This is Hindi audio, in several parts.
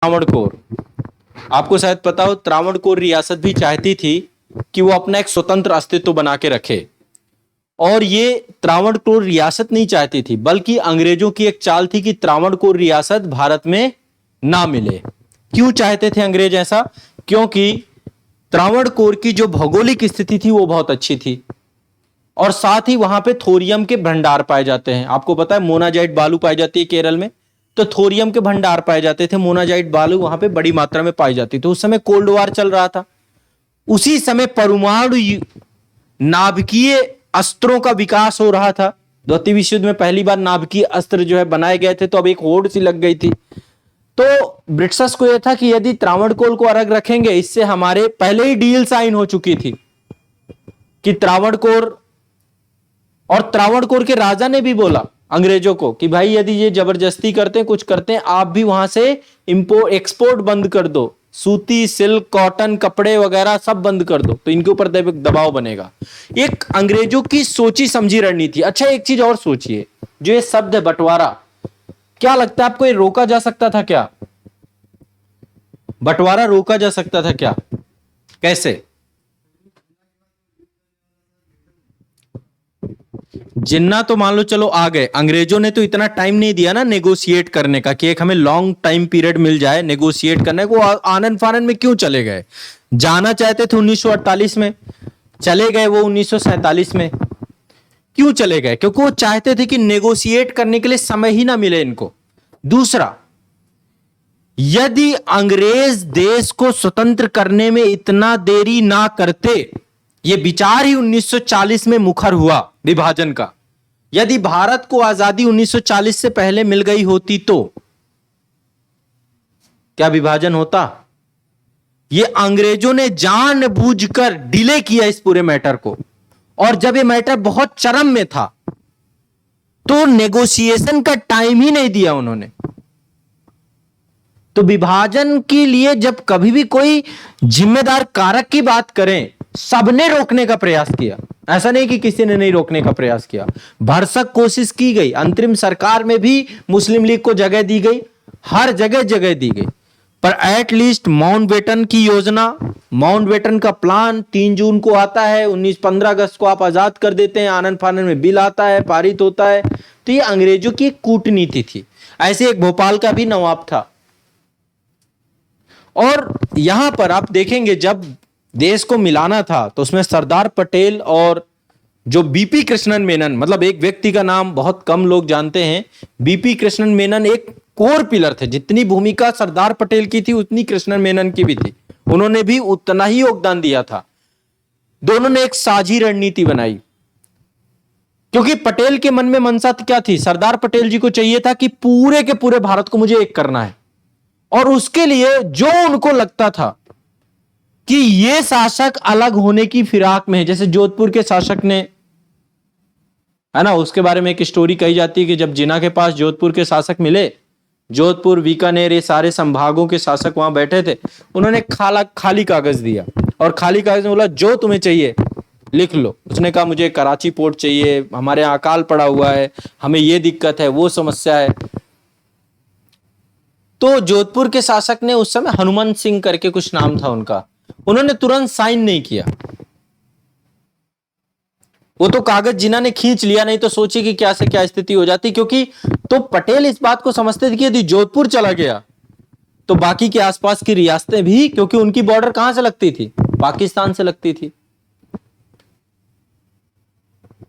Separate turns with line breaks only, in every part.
त्रावणकोर, आपको शायद पता हो त्रावणकोर रियासत भी चाहती थी कि वो अपना एक स्वतंत्र अस्तित्व बना के रखे। और ये त्रावणकोर रियासत नहीं चाहती थी, बल्कि अंग्रेजों की एक चाल थी कि त्रावणकोर रियासत भारत में ना मिले। क्यों चाहते थे अंग्रेज ऐसा? क्योंकि त्रावणकोर की जो भौगोलिक स्थिति थी वो बहुत अच्छी थी और साथ ही वहां पे थोरियम के भंडार पाए जाते हैं। आपको पता है मोनाजाइट बालू पाई जाती है केरल में, तो थोरियम के भंडार पाए जाते थे, मोनाजाइट बालू वहां पे बड़ी मात्रा में पाई जाती। तो उस समय कोल्ड वॉर चल रहा था, उसी समय परमाणु नाभिकीय अस्त्रों का विकास हो रहा था। द्वितीय विश्व युद्ध में पहली बार नाभिकीय अस्त्र जो है बनाए गए थे, तो अब एक होड़ सी लग गई थी। तो ब्रिटिशर्स को यह था कि यदि त्रावणकोर को अलग रखेंगे, इससे हमारे पहले ही डील साइन हो चुकी थी कि त्रावणकोर, और त्रावणकोर के राजा ने भी बोला अंग्रेजों को कि भाई यदि ये जबरदस्ती करते हैं, कुछ करते हैं, आप भी वहां से एक्सपोर्ट बंद कर दो, सूती, सिल्क, कॉटन, कपड़े वगैरह सब बंद कर दो, तो इनके ऊपर दबाव बनेगा। एक अंग्रेजों की सोची समझी रणनीति। अच्छा, एक चीज और सोचिए, जो ये शब्द है बंटवारा, क्या लगता है आपको ये रोका जा सकता था क्या? बंटवारा रोका जा सकता था क्या? कैसे? जिन्ना तो मान लो चलो आ गए, अंग्रेजों ने तो इतना टाइम नहीं दिया ना नेगोशिएट करने का कि एक हमें लॉन्ग टाइम पीरियड मिल जाए नेगोशिएट करने को। आनन फानन में क्यों चले गए? जाना चाहते थे 1948 में, चले गए वो 1947 में। क्यों चले गए? क्योंकि वो चाहते थे कि नेगोशिएट करने के लिए समय ही ना मिले इनको। दूसरा, यदि अंग्रेज देश को स्वतंत्र करने में इतना देरी ना करते, ये विचार ही 1940 में मुखर हुआ विभाजन का। यदि भारत को आजादी 1940 से पहले मिल गई होती तो क्या विभाजन होता? ये अंग्रेजों ने जानबूझकर डिले किया इस पूरे मैटर को, और जब ये मैटर बहुत चरम में था तो नेगोशिएशन का टाइम ही नहीं दिया उन्होंने। तो विभाजन के लिए जब कभी भी कोई जिम्मेदार कारक की बात करें, सबने रोकने का प्रयास किया। ऐसा नहीं कि किसी ने नहीं रोकने का प्रयास किया, भरसक कोशिश की गई। अंतरिम सरकार में भी मुस्लिम लीग को जगह दी गई, हर जगह जगह दी गई, पर एटलीस्ट माउंटबेटन की योजना, माउंटबेटन का प्लान 3 जून को आता है, 15 अगस्त को आप आजाद कर देते हैं, आनन फानन में बिल आता है, पारित होता है। तो ये अंग्रेजों की कूटनीति थी। ऐसे एक भोपाल का भी नवाब था। और यहां पर आप देखेंगे जब देश को मिलाना था तो उसमें सरदार पटेल और जो बीपी कृष्णन मेनन, मतलब एक व्यक्ति का नाम बहुत कम लोग जानते हैं, बीपी कृष्णन मेनन एक कोर पिलर थे। जितनी भूमिका सरदार पटेल की थी उतनी कृष्णन मेनन की भी थी, उन्होंने भी उतना ही योगदान दिया था। दोनों ने एक साझी रणनीति बनाई, क्योंकि पटेल के मन में मनसा क्या थी? सरदार पटेल जी को चाहिए था कि पूरे के पूरे भारत को मुझे एक करना है, और उसके लिए जो उनको लगता था कि ये शासक अलग होने की फिराक में है, जैसे जोधपुर के शासक ने, है ना, उसके बारे में एक स्टोरी कही जाती है कि जब जिन्ना के पास जोधपुर के शासक मिले, जोधपुर, बीकानेर, ये सारे संभागों के शासक वहां बैठे थे, उन्होंने खाली कागज दिया और खाली कागज में बोला जो तुम्हें चाहिए लिख लो। उसने कहा मुझे कराची पोर्ट चाहिए, हमारे यहाँ अकाल पड़ा हुआ है, हमें ये दिक्कत है, वो समस्या है। तो जोधपुर के शासक ने, उस समय हनुमान सिंह करके कुछ नाम था उनका, उन्होंने तुरंत साइन नहीं किया। वो तो कागज जिन्ना ने खींच लिया, नहीं तो सोचिए कि क्या से क्या स्थिति हो जाती। क्योंकि तो पटेल इस बात को समझते थे कि यदि जोधपुर चला गया तो बाकी के आसपास की रियासतें भी, क्योंकि उनकी बॉर्डर कहां से लगती थी? पाकिस्तान से लगती थी।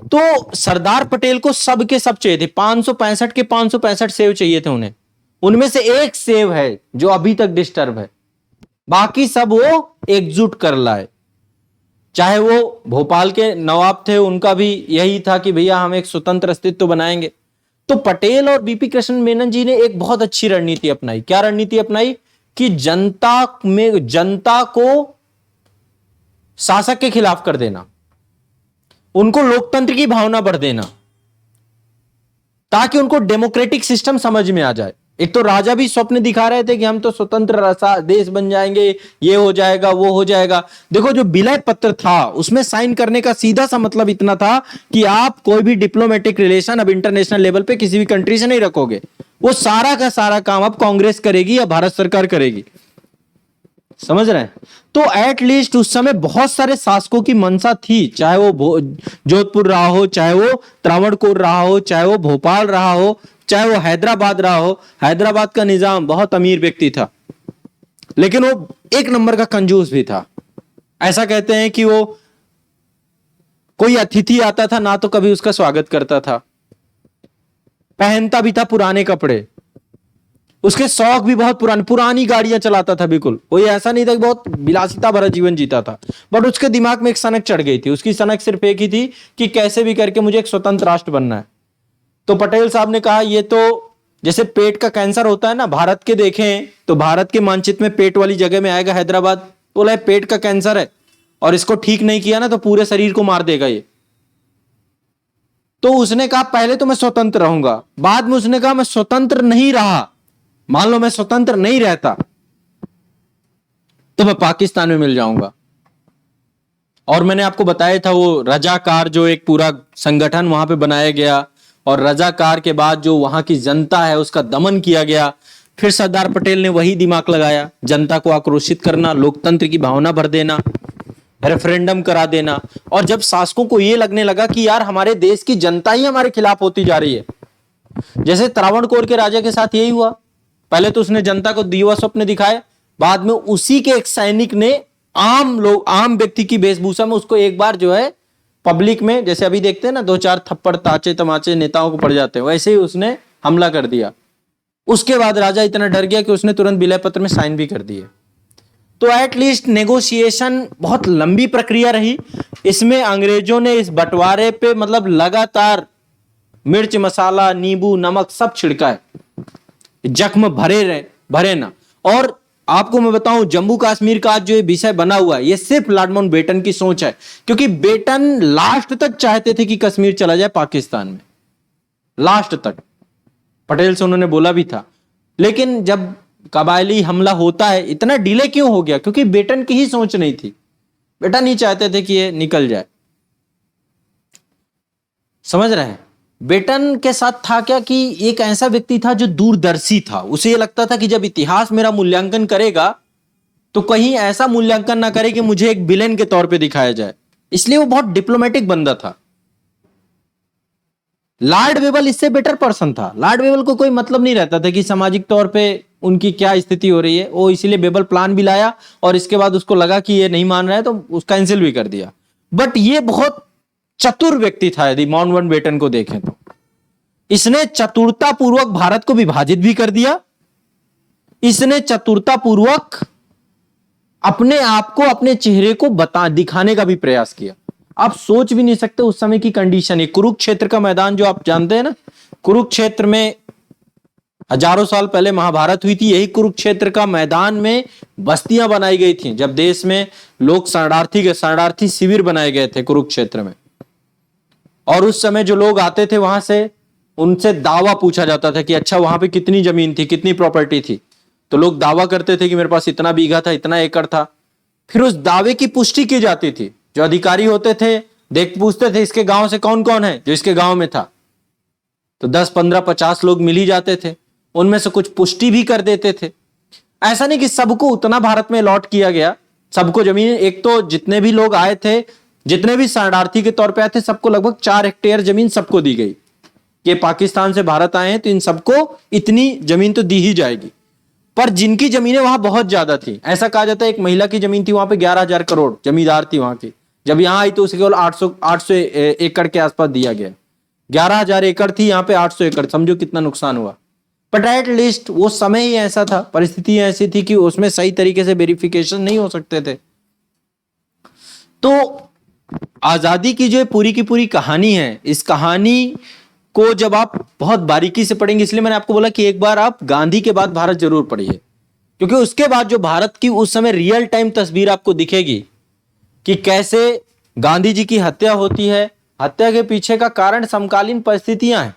तो सरदार पटेल को सब के सब चाहिए थे, 565 के 565 सेव चाहिए थे उन्हें। उनमें से एक सेव है जो अभी तक डिस्टर्ब है, बाकी सब वो एकजुट कर लाए। चाहे वो भोपाल के नवाब थे, उनका भी यही था कि भैया हम एक स्वतंत्र अस्तित्व बनाएंगे। तो पटेल और बीपी कृष्णन मेनन जी ने एक बहुत अच्छी रणनीति अपनाई। क्या रणनीति अपनाई? कि जनता को शासक के खिलाफ कर देना, उनको लोकतंत्र की भावना बढ़ देना, ताकि उनको डेमोक्रेटिक सिस्टम समझ में आ जाए। एक तो राजा भी स्वप्न दिखा रहे थे कि हम तो स्वतंत्र देश बन जाएंगे, ये हो जाएगा, वो हो जाएगा। देखो जो विलय पत्र था उसमें साइन करने का सीधा सा मतलब इतना था कि आप कोई भी डिप्लोमेटिक रिलेशन अब इंटरनेशनल लेवल पे किसी भी कंट्री से नहीं रखोगे, वो सारा का सारा काम अब कांग्रेस करेगी या भारत सरकार करेगी, समझ रहे हैं। तो एटलीस्ट उस समय बहुत सारे शासकों की मंशा थी, चाहे वो जोधपुर रहा हो, चाहे वो त्रावणकोर रहा हो, चाहे वो भोपाल रहा हो, चाहे वो हैदराबाद रहा हो। हैदराबाद का निजाम बहुत अमीर व्यक्ति था, लेकिन वो एक नंबर का कंजूस भी था। ऐसा कहते हैं कि वो कोई अतिथि आता था ना तो कभी उसका स्वागत करता था, पहनता भी था पुराने कपड़े, उसके शौक भी बहुत पुरानी गाड़ियां चलाता था। बिल्कुल कोई ऐसा नहीं था कि बहुत विलासिता भरा जीवन जीता था, बट उसके दिमाग में एक सनक चढ़ गई थी। उसकी सनक सिर्फ एक ही थी कि कैसे भी करके मुझे एक स्वतंत्र राष्ट्र बनना है। तो पटेल साहब ने कहा ये तो जैसे पेट का कैंसर होता है ना, भारत के देखें तो भारत के मानचित्र में पेट वाली जगह में आएगा हैदराबाद। बोला पेट का कैंसर है और इसको ठीक नहीं किया ना तो पूरे शरीर को मार देगा ये। तो उसने कहा पहले तो मैं स्वतंत्र रहूंगा, बाद में उसने कहा मैं स्वतंत्र नहीं रहा, मान लो मैं स्वतंत्र नहीं रहता तो मैं पाकिस्तान में मिल जाऊंगा। और मैंने आपको बताया था वो रजाकार जो एक पूरा संगठन वहां पे बनाया गया, और रजाकार के बाद जो वहां की जनता है उसका दमन किया गया। फिर सरदार पटेल ने वही दिमाग लगाया, जनता को आक्रोशित करना, लोकतंत्र की भावना भर देना, रेफरेंडम करा देना। और जब शासकों को यह लगने लगा कि यार हमारे देश की जनता ही हमारे खिलाफ होती जा रही है, जैसे त्रावणकोर के राजा के साथ यही हुआ। पहले तो उसने जनता को दिवा स्वप्न दिखाए, बाद में उसी के एक सैनिक ने आम व्यक्ति की वेशभूषा में उसको एक बार जो है पब्लिक में, जैसे अभी देखते हैं ना 2-4 थप्पड़ ताचे तमाचे नेताओं को पड़ जाते हैं, वैसे ही उसने हमला कर दिया। उसके बाद राजा इतना डर गया कि उसने तुरंत विलय पत्र में साइन भी कर दिए। तो एटलीस्ट नेगोशिएशन बहुत लंबी प्रक्रिया रही। इसमें अंग्रेजों ने इस बंटवारे पे मतलब लगातार मिर्च मसाला नींबू नमक सब छिड़का है, जख्म भरे ना। और आपको मैं बताऊं जम्मू कश्मीर का आज जो ये विषय बना हुआ है ये सिर्फ लॉर्ड माउंटबेटन की सोच है, क्योंकि बेटन लास्ट तक चाहते थे कि कश्मीर चला जाए पाकिस्तान में, लास्ट तक पटेल से उन्होंने बोला भी था। लेकिन जब कबायली हमला होता है इतना डिले क्यों हो गया, क्योंकि बेटन की ही सोच नहीं थी, बेटन नहीं चाहते थे कि ये निकल जाए, समझ रहे हैं। बेटन के साथ था क्या कि एक ऐसा व्यक्ति था जो दूरदर्शी था, उसे ये लगता था कि जब इतिहास मेरा मूल्यांकन करेगा तो कहीं ऐसा मूल्यांकन ना करे कि मुझे एक विलेन के तौर पे दिखाया जाए, इसलिए वो बहुत डिप्लोमेटिक बंदा था। लॉर्ड वेबल इससे बेटर पर्सन था। लॉर्ड वेबल को कोई मतलब नहीं रहता था कि सामाजिक तौर पे उनकी क्या स्थिति हो रही है, वो इसीलिए वेबल प्लान भी लाया और इसके बाद उसको लगा कि ये नहीं मान रहा है तो उसका कैंसिल भी कर दिया। बट ये बहुत चतुर व्यक्ति था, यदि माउंटबेटन को देखें तो इसने चतुरतापूर्वक भारत को विभाजित भी कर दिया, इसने चतुरतापूर्वक अपने आप को अपने चेहरे को दिखाने का भी प्रयास किया। आप सोच भी नहीं सकते उस समय की कंडीशन है। कुरुक्षेत्र का मैदान जो आप जानते हैं ना, कुरुक्षेत्र में हजारों साल पहले महाभारत हुई थी, यही कुरुक्षेत्र का मैदान में बस्तियां बनाई गई थी। जब देश में लोग शरणार्थी शिविर बनाए गए थे कुरुक्षेत्र में, और उस समय जो लोग आते थे वहां से उनसे दावा पूछा जाता था कि अच्छा वहां पे कितनी जमीन थी, कितनी प्रॉपर्टी थी, तो लोग दावा करते थे कि मेरे पास इतना बीघा था, इतना एकड़ था। फिर उस दावे की पुष्टि की जाती थी, जो अधिकारी होते थे पूछते थे इसके गांव से कौन कौन है, जो इसके गांव में था तो 10, 15, 50 लोग मिल ही जाते थे, उनमें से कुछ पुष्टि भी कर देते थे। ऐसा नहीं कि सबको उतना भारत में अलॉट किया गया, सबको जमीन, एक तो जितने भी लोग आए थे, जितने भी शरणार्थी के तौर पे आए थे, सबको लगभग 4 हेक्टेयर जमीन सबको दी गई कि पाकिस्तान से भारत आए हैं तो इन सबको इतनी जमीन तो दी ही जाएगी। पर जिनकी जमीनें वहां बहुत ज्यादा थी, ऐसा कहा जाता है एक महिला की जमीन थी वहां पे 11,000 करोड़, जमींदार थी वहां की, जब यहां आई तो उसे केवल 800 एकड़ के आसपास दिया गया। 11,000 एकड़ थी, यहां पे 800 एकड़, समझो कितना नुकसान हुआ। बट एट लीस्ट वो समय ही ऐसा था, परिस्थिति ऐसी थी कि उसमें सही तरीके से वेरिफिकेशन नहीं हो सकते थे। तो आजादी की जो पूरी की पूरी कहानी है, इस कहानी को जब आप बहुत बारीकी से पढ़ेंगे, इसलिए मैंने आपको बोला कि एक बार आप गांधी के बाद भारत जरूर पढ़िए, क्योंकि उसके बाद जो भारत की उस समय रियल टाइम तस्वीर आपको दिखेगी कि कैसे गांधी जी की हत्या होती है, हत्या के पीछे का कारण समकालीन परिस्थितियां हैं।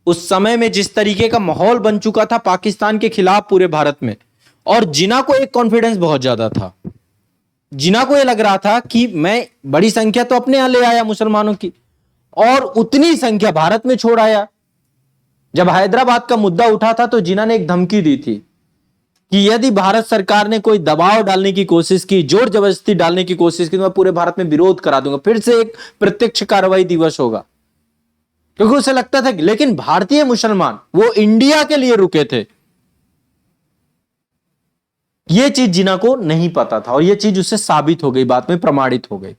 उस समय में जिस तरीके का माहौल बन चुका था पाकिस्तान के खिलाफ पूरे भारत में, और जिन्ना को एक कॉन्फिडेंस बहुत ज्यादा था, जिन्ना को यह लग रहा था कि मैं बड़ी संख्या तो अपने यहां ले आया मुसलमानों की, और उतनी संख्या भारत में छोड़ आया, जब हैदराबाद का मुद्दा उठा था तो जिन्ना ने एक धमकी दी थी कि यदि भारत सरकार ने कोई दबाव डालने की कोशिश की, जोर जबरदस्ती डालने की कोशिश की, तो मैं पूरे भारत में विरोध करा दूंगा, फिर से एक प्रत्यक्ष कार्रवाई दिवस होगा। क्योंकि उसे लगता था कि लेकिन भारतीय मुसलमान वो इंडिया के लिए रुके थे। यह चीज जिन्ना को नहीं पता था और यह चीज उससे साबित हो गई, बात में प्रमाणित हो गई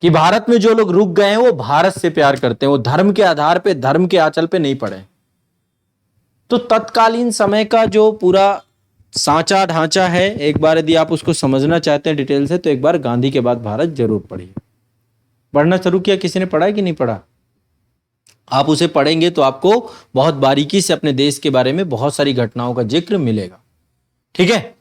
कि भारत में जो लोग रुक गए हैं वो भारत से प्यार करते हैं, वो धर्म के आधार पे, धर्म के आंचल पे नहीं पड़े। तो तत्कालीन समय का जो पूरा सांचा ढांचा है, एक बार यदि आप उसको समझना चाहते हैं डिटेल से, तो एक बार गांधी के बाद भारत जरूर पढ़िए। पढ़ना शुरू किया, किसी ने पढ़ा है कि नहीं पढ़ा? आप उसे पढ़ेंगे तो आपको बहुत बारीकी से अपने देश के बारे में बहुत सारी घटनाओं का जिक्र मिलेगा। ठीक है।